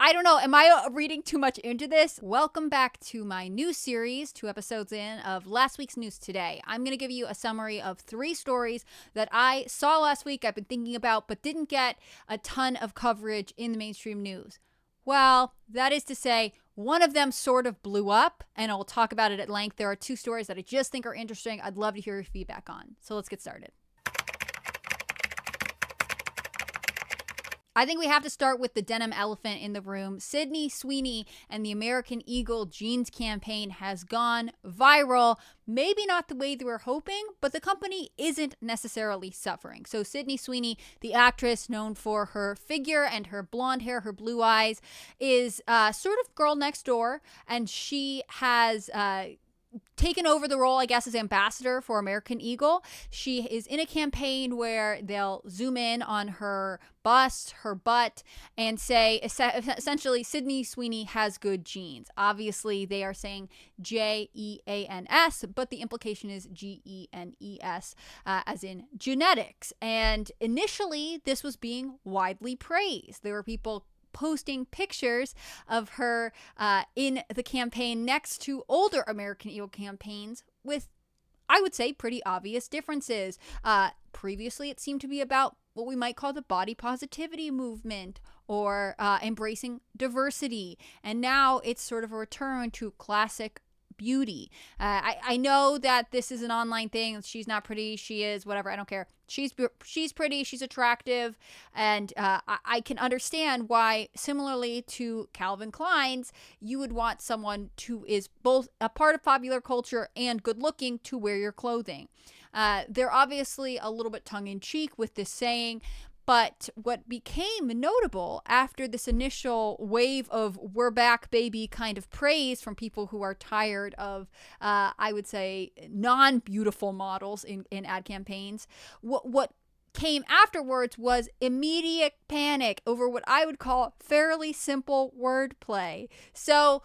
I don't know. Am I reading too much into this? Welcome back to my news series, 2 episodes in of last week's news today. I'm going to give you a summary of 3 stories that I saw last week, I've been thinking about, but didn't get a ton of coverage in the mainstream news. Well, that is to say, one of them sort of blew up, and I'll talk about it at length. There are 2 stories that I just think are interesting. I'd love to hear your feedback on. So let's get started. I think we have to start with the denim elephant in the room. Sydney Sweeney and the American Eagle jeans campaign has gone viral. Maybe not the way they were hoping, but the company isn't necessarily suffering. So Sydney Sweeney, the actress known for her figure and her blonde hair, her blue eyes, is sort of girl next door, and she has taken over the role, I guess, as ambassador for American Eagle. She is in a campaign where they'll zoom in on her bust, her butt, and say essentially Sydney Sweeney has good genes. Obviously, they are saying Jeans, but the implication is Genes, as in genetics. And initially, this was being widely praised. There were people posting pictures of her in the campaign next to older American Eagle campaigns with, I would say, pretty obvious differences. Previously, it seemed to be about what we might call the body positivity movement or embracing diversity. And now it's sort of a return to classic beauty. I know that this is an online thing. She's not pretty. She is whatever. I don't care. She's pretty. She's attractive. And I can understand why, similarly to Calvin Klein's, you would want someone who is both a part of popular culture and good looking to wear your clothing. They're obviously a little bit tongue-in-cheek with this saying, but what became notable after this initial wave of "we're back, baby" kind of praise from people who are tired of, I would say, non-beautiful models in ad campaigns, what came afterwards was immediate panic over what I would call fairly simple wordplay. So,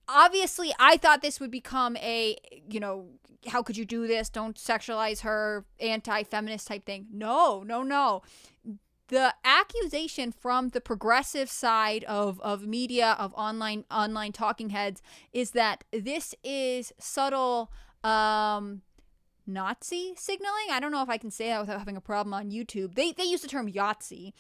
obviously, I thought this would become a, how could you do this? Don't sexualize her, anti-feminist type thing. No. The accusation from the progressive side of media, of online talking heads, is that this is subtle Nazi signaling. I don't know if I can say that without having a problem on YouTube. They use the term Yahtzee.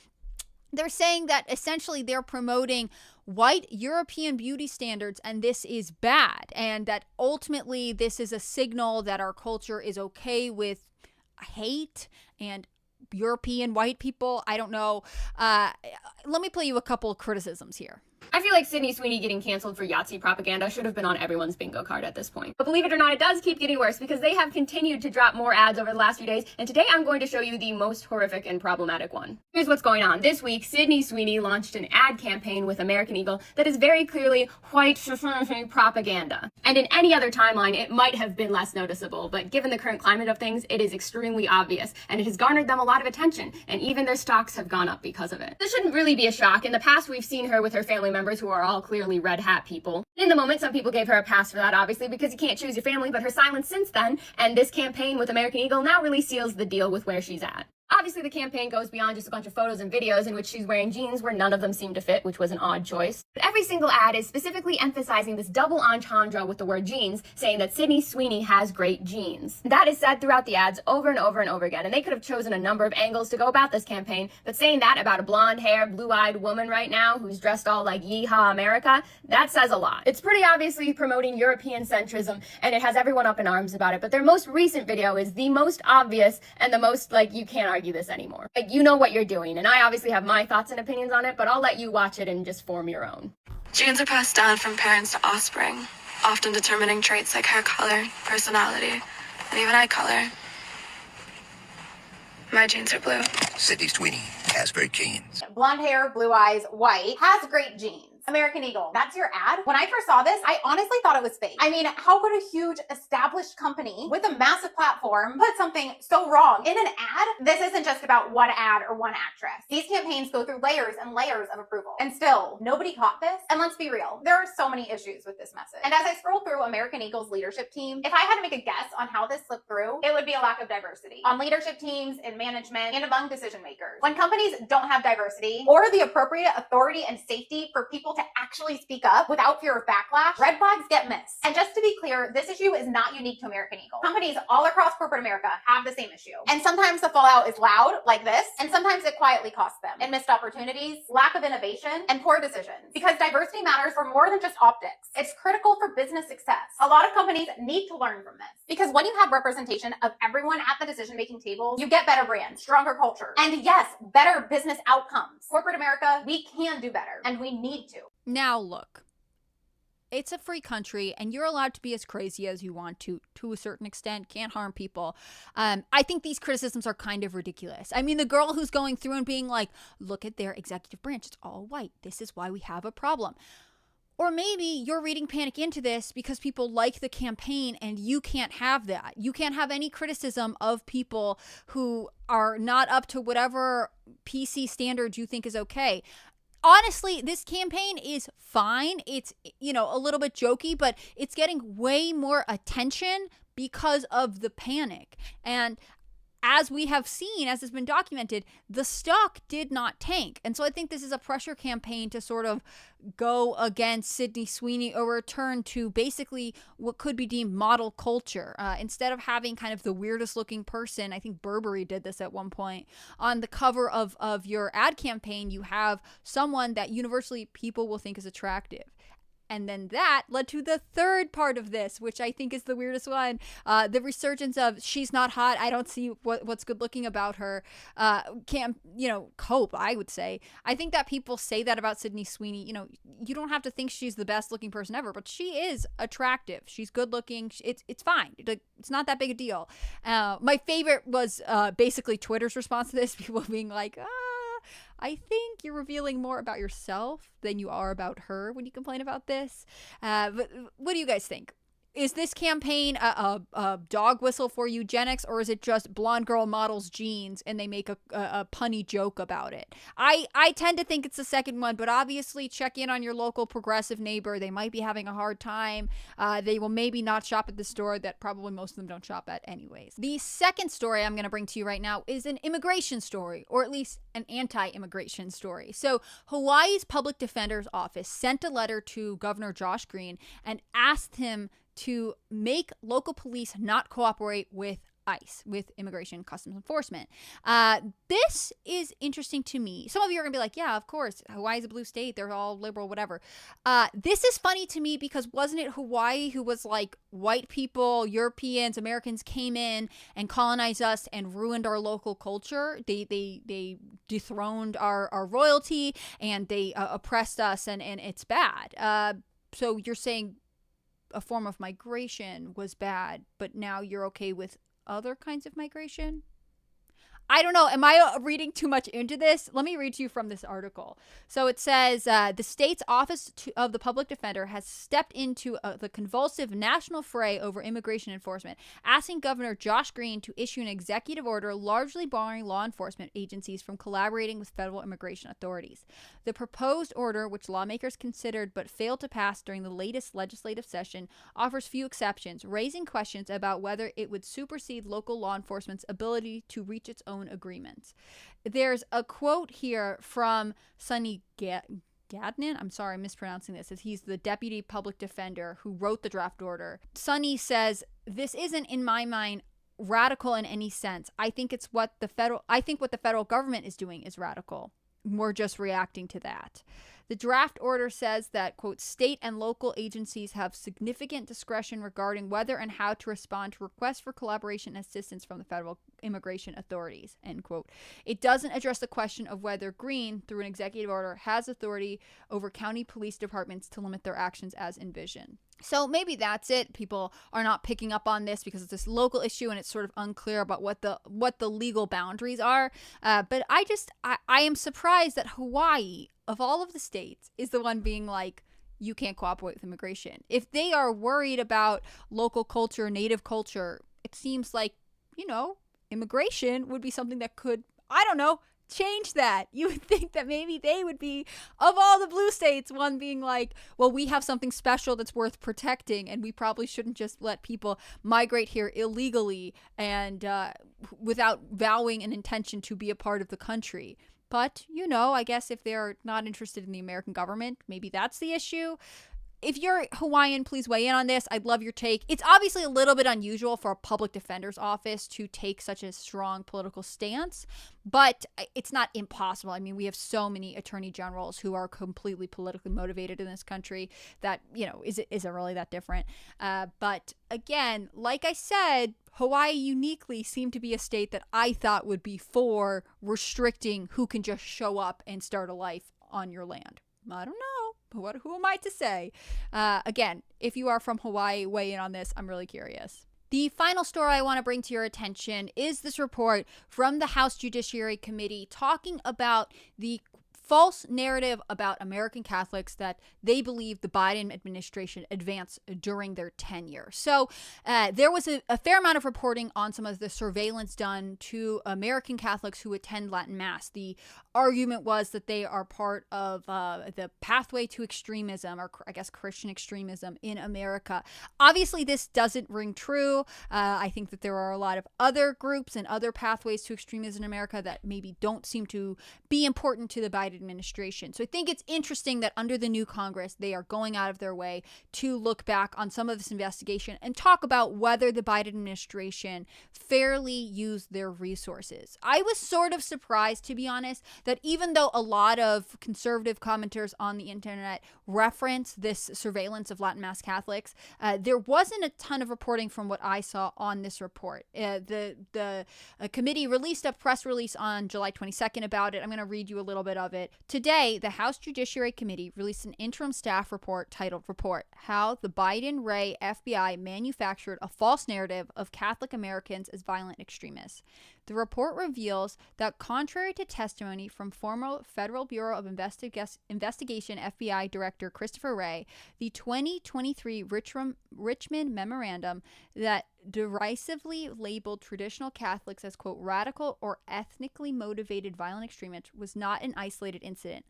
They're saying that essentially they're promoting white European beauty standards, and this is bad, and that ultimately this is a signal that our culture is okay with hate and European white people. I don't know. Let me play you a couple of criticisms here. I feel like Sydney Sweeney getting canceled for Yahtzee propaganda should have been on everyone's bingo card at this point. But believe it or not, it does keep getting worse because they have continued to drop more ads over the last few days, and today I'm going to show you the most horrific and problematic one. Here's what's going on. This week, Sydney Sweeney launched an ad campaign with American Eagle that is very clearly white propaganda. And in any other timeline, it might have been less noticeable, but given the current climate of things, it is extremely obvious, and it has garnered them a lot of attention, and even their stocks have gone up because of it. This shouldn't really be a shock. In the past, we've seen her with her family members who are all clearly red hat people. In the moment, some people gave her a pass for that, obviously, because you can't choose your family, but her silence since then, and this campaign with American Eagle now really seals the deal with where she's at. Obviously, the campaign goes beyond just a bunch of photos and videos in which she's wearing jeans where none of them seem to fit, which was an odd choice. But every single ad is specifically emphasizing this double entendre with the word jeans, saying that Sydney Sweeney has great genes. That is said throughout the ads over and over and over again, and they could have chosen a number of angles to go about this campaign, but saying that about a blonde-haired, blue-eyed woman right now who's dressed all like Yeehaw America, that says a lot. It's pretty obviously promoting European centrism, and it has everyone up in arms about it, but their most recent video is the most obvious and the most, you can't argue this anymore. You know what you're doing, and I obviously have my thoughts and opinions on it, but I'll let you watch it and just form your own. Genes are passed down from parents to offspring, often determining traits like hair color, personality, and even eye color. My genes are blue. Sydney Sweeney has great genes. Blonde hair, blue eyes, white, has great genes. American Eagle, that's your ad? When I first saw this, I honestly thought it was fake. I mean, how could a huge established company with a massive platform put something so wrong in an ad? This isn't just about one ad or one actress. These campaigns go through layers and layers of approval. And still, nobody caught this. And let's be real, there are so many issues with this message. And as I scroll through American Eagle's leadership team, if I had to make a guess on how this slipped through, it would be a lack of diversity on leadership teams, in management, and among decision makers. When companies don't have diversity or the appropriate authority and safety for people to actually speak up without fear of backlash, red flags get missed. And just to be clear, this issue is not unique to American Eagle. Companies all across corporate America have the same issue. And sometimes the fallout is loud, like this, and sometimes it quietly costs them in missed opportunities, lack of innovation, and poor decisions. Because diversity matters for more than just optics. It's critical for business success. A lot of companies need to learn from this. Because when you have representation of everyone at the decision-making table, you get better brands, stronger culture, and yes, better business outcomes. Corporate America, we can do better, and we need to. Now look, it's a free country and you're allowed to be as crazy as you want to a certain extent, can't harm people. I think these criticisms are kind of ridiculous. I mean, the girl who's going through and being like, look at their executive branch, it's all white. This is why we have a problem. Or maybe you're reading panic into this because people like the campaign and you can't have that. You can't have any criticism of people who are not up to whatever PC standards you think is okay. Honestly, this campaign is fine. It's, a little bit jokey, but it's getting way more attention because of the panic. And as we have seen, as has been documented, the stock did not tank. And so I think this is a pressure campaign to sort of go against Sydney Sweeney or return to basically what could be deemed model culture. Instead of having kind of the weirdest looking person, I think Burberry did this at one point, on the cover of your ad campaign, you have someone that universally people will think is attractive. And then that led to the third part of this, which I think is the weirdest one. The resurgence of she's not hot. I don't see what's good looking about her. Cope, I would say. I think that people say that about Sydney Sweeney. You don't have to think she's the best looking person ever, but she is attractive. She's good looking. It's fine. It's not that big a deal. My favorite was basically Twitter's response to this. People being like, I think you're revealing more about yourself than you are about her when you complain about this. But what do you guys think? Is this campaign a dog whistle for eugenics, or is it just blonde girl models jeans and they make a punny joke about it? I tend to think it's the second one, but obviously check in on your local progressive neighbor. They might be having a hard time. They will maybe not shop at the store that probably most of them don't shop at anyways. The second story I'm going to bring to you right now is an immigration story, or at least an anti-immigration story. So Hawaii's public defender's office sent a letter to Governor Josh Green and asked him to make local police not cooperate with ICE, with Immigration Customs Enforcement. This is interesting to me. Some of you are going to be like, yeah, of course, Hawaii's a blue state. They're all liberal, whatever. This is funny to me because wasn't it Hawaii who was like, white people, Europeans, Americans came in and colonized us and ruined our local culture? They dethroned our royalty and they oppressed us, and it's bad. So you're saying a form of migration was bad, but now you're okay with other kinds of migration? I don't know. Am I reading too much into this? Let me read to you from this article. So it says, the state's office of the public defender has stepped into the convulsive national fray over immigration enforcement, asking Governor Josh Green to issue an executive order largely barring law enforcement agencies from collaborating with federal immigration authorities. The proposed order, which lawmakers considered but failed to pass during the latest legislative session, offers few exceptions, raising questions about whether it would supersede local law enforcement's ability to reach its own agreements. There's a quote here from Sonny Gadnin. I'm sorry, I'm mispronouncing this, as he's the deputy public defender who wrote the draft order. Sonny says, "This isn't, in my mind, radical in any sense. I think what the federal government is doing is radical. We're just reacting to that." The draft order says that, quote, state and local agencies have significant discretion regarding whether and how to respond to requests for collaboration and assistance from the federal immigration authorities, end quote. It doesn't address the question of whether Green, through an executive order, has authority over county police departments to limit their actions as envisioned. So maybe that's it. People are not picking up on this because it's this local issue and it's sort of unclear about what the legal boundaries are. But I am surprised that Hawaii, of all of the states, is the one being like, you can't cooperate with immigration. If they are worried about local culture, native culture, it seems like, immigration would be something that could, I don't know, change that. You would think that maybe they would be, of all the blue states, one being like, well, we have something special that's worth protecting, and we probably shouldn't just let people migrate here illegally and without vowing an intention to be a part of the country. But, I guess if they're not interested in the American government, maybe that's the issue. If you're Hawaiian, please weigh in on this. I'd love your take. It's obviously a little bit unusual for a public defender's office to take such a strong political stance, but it's not impossible. I mean, we have so many attorney generals who are completely politically motivated in this country that, is it really that different? But again, like I said, Hawaii uniquely seemed to be a state that I thought would be for restricting who can just show up and start a life on your land. I don't know. Who am I to say? Again, if you are from Hawaii, weigh in on this. I'm really curious. The final story I want to bring to your attention is this report from the House Judiciary Committee talking about the false narrative about American Catholics that they believe the Biden administration advanced during their tenure. So there was a fair amount of reporting on some of the surveillance done to American Catholics who attend Latin Mass. The argument was that they are part of the pathway to extremism, or I guess Christian extremism in America. Obviously, this doesn't ring true. I think that there are a lot of other groups and other pathways to extremism in America that maybe don't seem to be important to the Biden administration. So I think it's interesting that under the new Congress, they are going out of their way to look back on some of this investigation and talk about whether the Biden administration fairly used their resources. I was sort of surprised, to be honest, that even though a lot of conservative commenters on the internet reference this surveillance of Latin Mass Catholics, there wasn't a ton of reporting from what I saw on this report. The committee released a press release on July 22nd about it. I'm going to read you a little bit of it. Today, the House Judiciary Committee released an interim staff report titled Report: How the Biden-Ray FBI Manufactured a False Narrative of Catholic Americans as Violent Extremists. The report reveals that contrary to testimony from former Federal Bureau of Investigation FBI Director Christopher Wray, the 2023 Richmond Memorandum that derisively labeled traditional Catholics as, quote, radical or ethnically motivated violent extremists was not an isolated incident.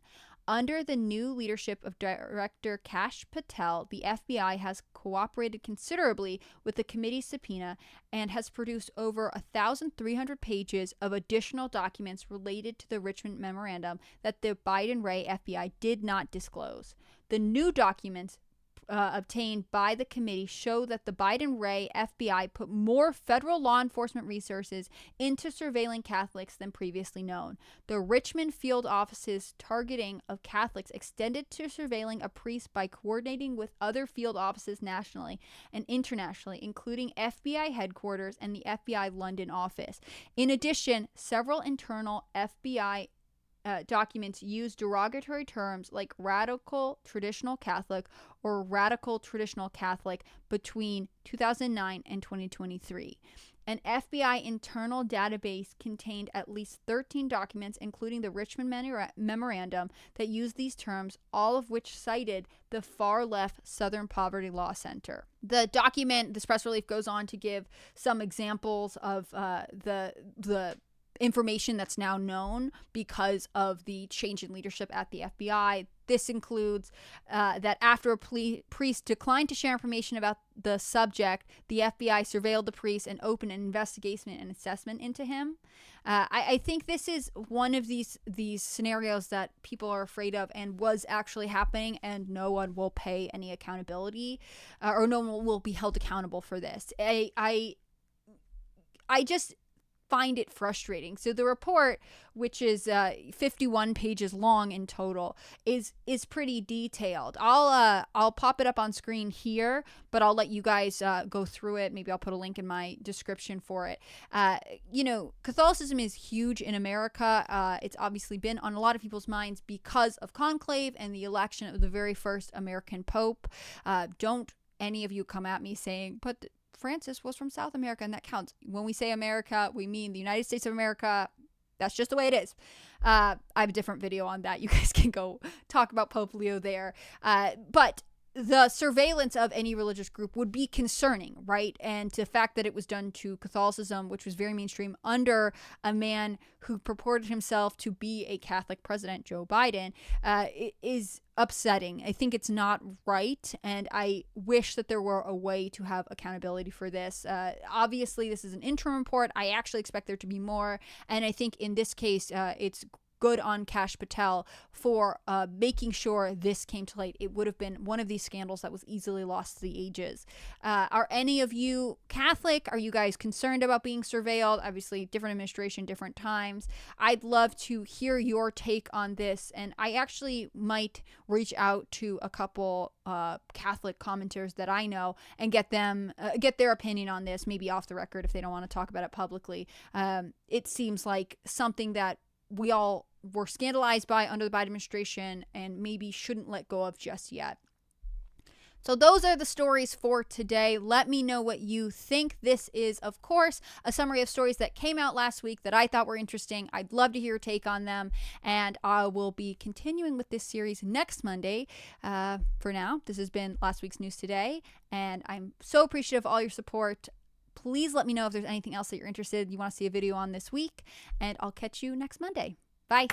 Under the new leadership of Director Kash Patel, the FBI has cooperated considerably with the committee's subpoena and has produced over 1,300 pages of additional documents related to the Richmond Memorandum that the Biden-Ray FBI did not disclose. The new documents obtained by the committee show that the Biden-Ray FBI put more federal law enforcement resources into surveilling Catholics than previously known. The Richmond field office's targeting of Catholics extended to surveilling a priest by coordinating with other field offices nationally and internationally, including FBI headquarters and the FBI London office. In addition, several internal FBI documents use derogatory terms like radical traditional Catholic or radical traditional Catholic between 2009 and 2023. An FBI internal database contained at least 13 documents, including the Richmond Memorandum, that used these terms, all of which cited the far-left Southern Poverty Law Center. The document, this press release, goes on to give some examples of the information that's now known because of the change in leadership at the FBI. This includes that after a priest declined to share information about the subject, the FBI surveilled the priest and opened an investigation and assessment into him. I think this is one of these scenarios that people are afraid of and was actually happening, and no one will pay any accountability or no one will be held accountable for this. I just find it frustrating. So the report, which is 51 pages long in total, is pretty detailed. I'll pop it up on screen here, but I'll let you guys go through it. Maybe I'll put a link in my description for it. Catholicism is huge in America. It's obviously been on a lot of people's minds because of conclave and the election of the very first American Pope. Don't any of you come at me saying, but Francis was from South America and that counts. When we say America, we mean the United States of America. That's just the way it is. I have a different video on that. You guys can go talk about Pope Leo there. But the surveillance of any religious group would be concerning, right? And the fact that it was done to Catholicism, which was very mainstream, under a man who purported himself to be a Catholic president, Joe Biden, is upsetting. I think it's not right, and I wish that there were a way to have accountability for this. Obviously, this is an interim report. I actually expect there to be more, and I think in this case, it's good on Kash Patel for making sure this came to light. It would have been one of these scandals that was easily lost to the ages. Are any of you Catholic? Are you guys concerned about being surveilled? Obviously, different administration, different times. I'd love to hear your take on this, and I actually might reach out to a couple Catholic commenters that I know and get their opinion on this, maybe off the record if they don't want to talk about it publicly. It seems like something that we all were scandalized by under the Biden administration and maybe shouldn't let go of just yet. So those are the stories for today. Let me know what you think. This is, of course, a summary of stories that came out last week that I thought were interesting. I'd love to hear your take on them. And I will be continuing with this series next Monday. For now, this has been last week's News Today. And I'm so appreciative of all your support. Please let me know if there's anything else that you're interested, you want to see a video on this week, and I'll catch you next Monday. Bye.